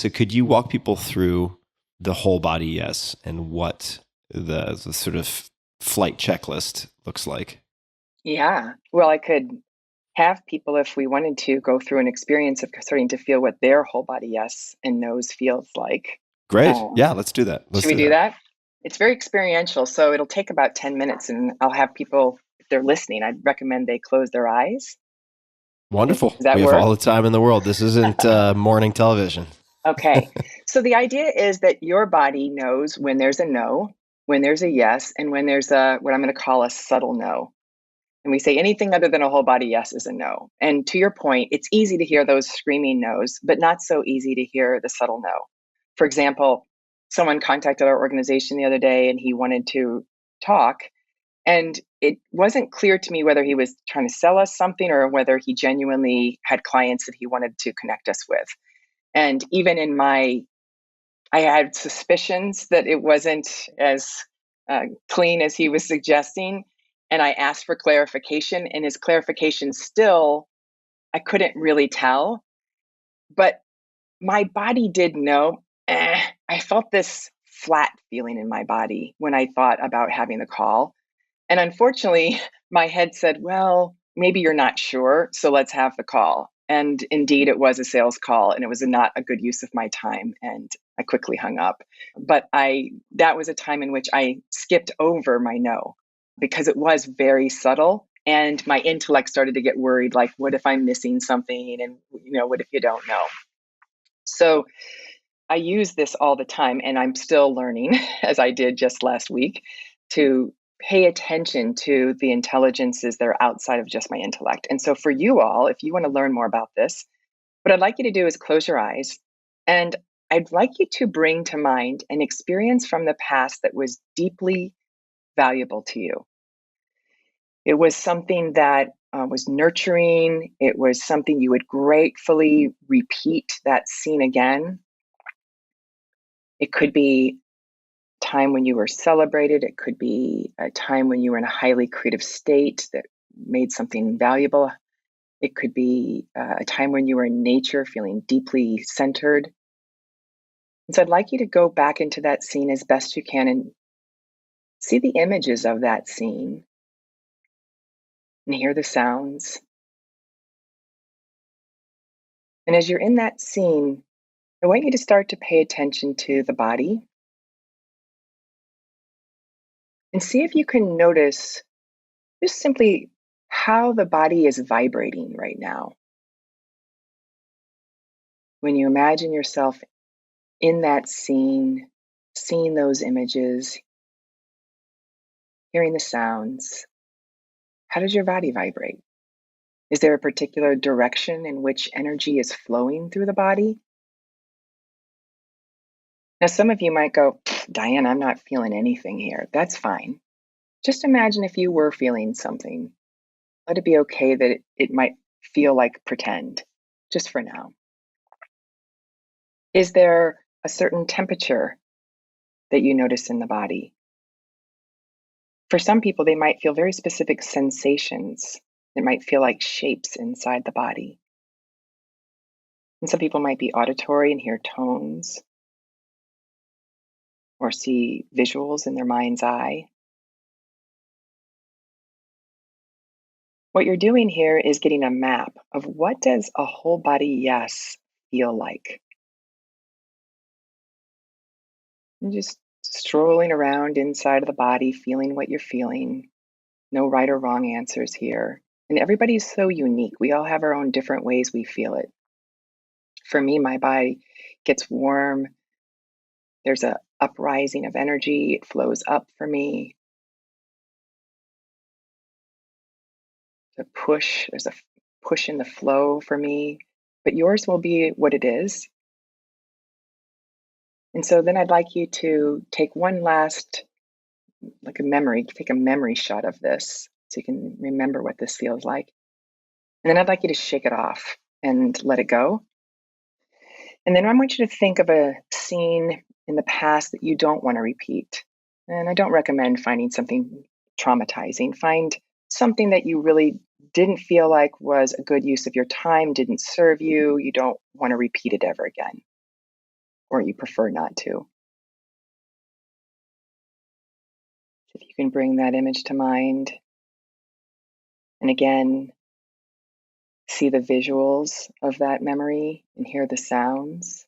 So could you walk people through the whole body yes and what the sort of flight checklist looks like? Yeah. Well, I could have people, if we wanted to, go through an experience of starting to feel what their whole body yes and no's feels like. Great. Um, Yeah, let's do that. Let's should we do do that. that? It's very experiential, so it'll take about 10 minutes, and I'll have people, if they're listening, I'd recommend they close their eyes. Wonderful. Does that We have work? all the time in the world. This isn't morning television. Okay. So the idea is that your body knows when there's a no, when there's a yes, and when there's a what I'm going to call a subtle no. And we say anything other than a whole body yes is a no. And to your point, it's easy to hear those screaming no's, but not so easy to hear the subtle no. For example, someone contacted our organization the other day and he wanted to talk. And it wasn't clear to me whether he was trying to sell us something or whether he genuinely had clients that he wanted to connect us with. And even in I had suspicions that it wasn't as clean as he was suggesting. And I asked for clarification, and his clarification still, I couldn't really tell. But my body did know. I felt this flat feeling in my body when I thought about having the call. And unfortunately, my head said, well, maybe you're not sure, so let's have the call. And indeed, it was a sales call, and it was not a good use of my time. And I quickly hung up. But that was a time in which I skipped over my no because it was very subtle. And my intellect started to get worried, like, what if I'm missing something? And, what if you don't know? So I use this all the time, and I'm still learning, as I did just last week, to pay attention to the intelligences that are outside of just my intellect. And so for you all, if you want to learn more about this, what I'd like you to do is close your eyes, and I'd like you to bring to mind an experience from the past that was deeply valuable to you. It was something that was nurturing. It was something you would gratefully repeat that scene again. It could be time when you were celebrated. It could be a time when you were in a highly creative state that made something valuable. It could be a time when you were in nature feeling deeply centered. And so I'd like you to go back into that scene as best you can and see the images of that scene and hear the sounds. And as you're in that scene, I want you to start to pay attention to the body and see if you can notice just simply how the body is vibrating right now. When you imagine yourself in that scene, seeing those images, hearing the sounds, how does your body vibrate? Is there a particular direction in which energy is flowing through the body? Now, some of you might go, Diane, I'm not feeling anything here. That's fine. Just imagine if you were feeling something. Let it be okay that it might feel like pretend, just for now. Is there a certain temperature that you notice in the body? For some people, they might feel very specific sensations. It might feel like shapes inside the body. And some people might be auditory and hear tones or see visuals in their mind's eye. What you're doing here is getting a map of what does a whole body yes feel like. And just strolling around inside of the body, feeling what you're feeling. No right or wrong answers here. And everybody's so unique. We all have our own different ways we feel it. For me, my body gets warm. There's a uprising of energy. It flows up for me. There's a push in the flow for me. But yours will be what it is. And so then I'd like you to take one last, take a memory shot of this so you can remember what this feels like. And then I'd like you to shake it off and let it go. And then I want you to think of a scene in the past that you don't want to repeat. And I don't recommend finding something traumatizing. Find something that you really didn't feel like was a good use of your time, didn't serve you. You don't want to repeat it ever again. or you prefer not to. If you can bring that image to mind, and again, see the visuals of that memory and hear the sounds.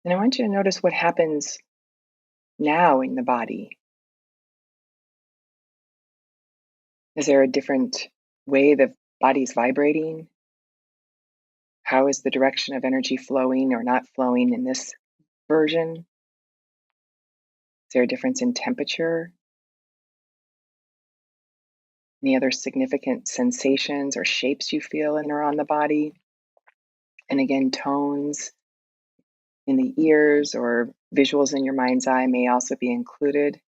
And I want you to notice what happens now in the body. Is there a different way the body's vibrating? How is the direction of energy flowing or not flowing in this version? Is there a difference in temperature? Any other significant sensations or shapes you feel in or on the body? And again, tones in the ears or visuals in your mind's eye may also be included.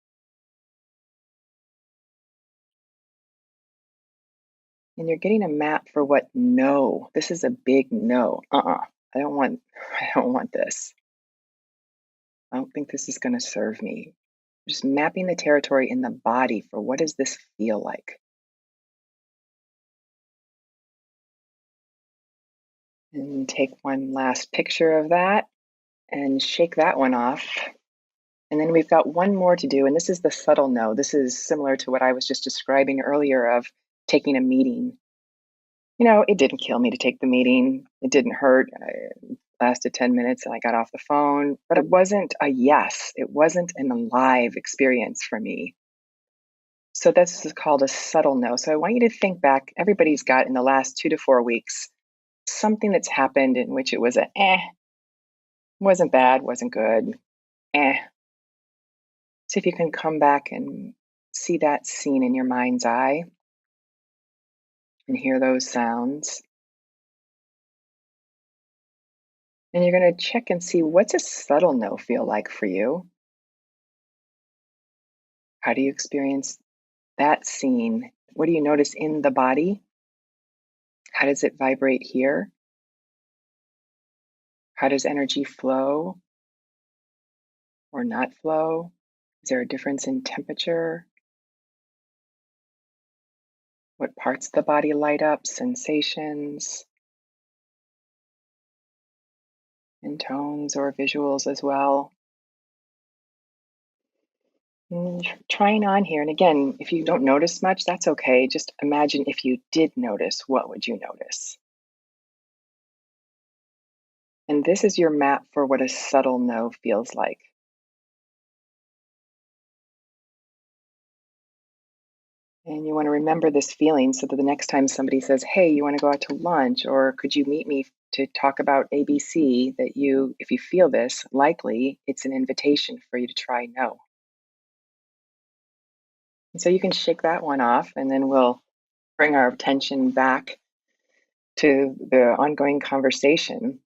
And you're getting a map for what no. This is a big no. I don't want this. I don't think this is going to serve me. Just mapping the territory in the body for what does this feel like? And take one last picture of that and shake that one off. And then we've got one more to do, and this is the subtle no. This is similar to what I was just describing earlier of taking a meeting. It didn't kill me to take the meeting. It didn't hurt. It lasted 10 minutes and I got off the phone, but it wasn't a yes. It wasn't an alive experience for me. So this is called a subtle no. So I want you to think back. Everybody's got in the last 2 to 4 weeks something that's happened in which it was wasn't bad, wasn't good, See if you can come back and see that scene in your mind's eye and hear those sounds. And you're going to check and see, what's a subtle no feel like for you? How do you experience that scene? What do you notice in the body? How does it vibrate here? How does energy flow or not flow? Is there a difference in temperature? What parts of the body light up? Sensations and tones or visuals as well. Trying on here. And again, if you don't notice much, that's okay. Just imagine if you did notice, what would you notice? And this is your map for what a subtle no feels like. And you want to remember this feeling so that the next time somebody says, hey, you want to go out to lunch, or could you meet me to talk about ABC, that if you feel this, likely it's an invitation for you to try no. And so you can shake that one off, and then we'll bring our attention back to the ongoing conversation.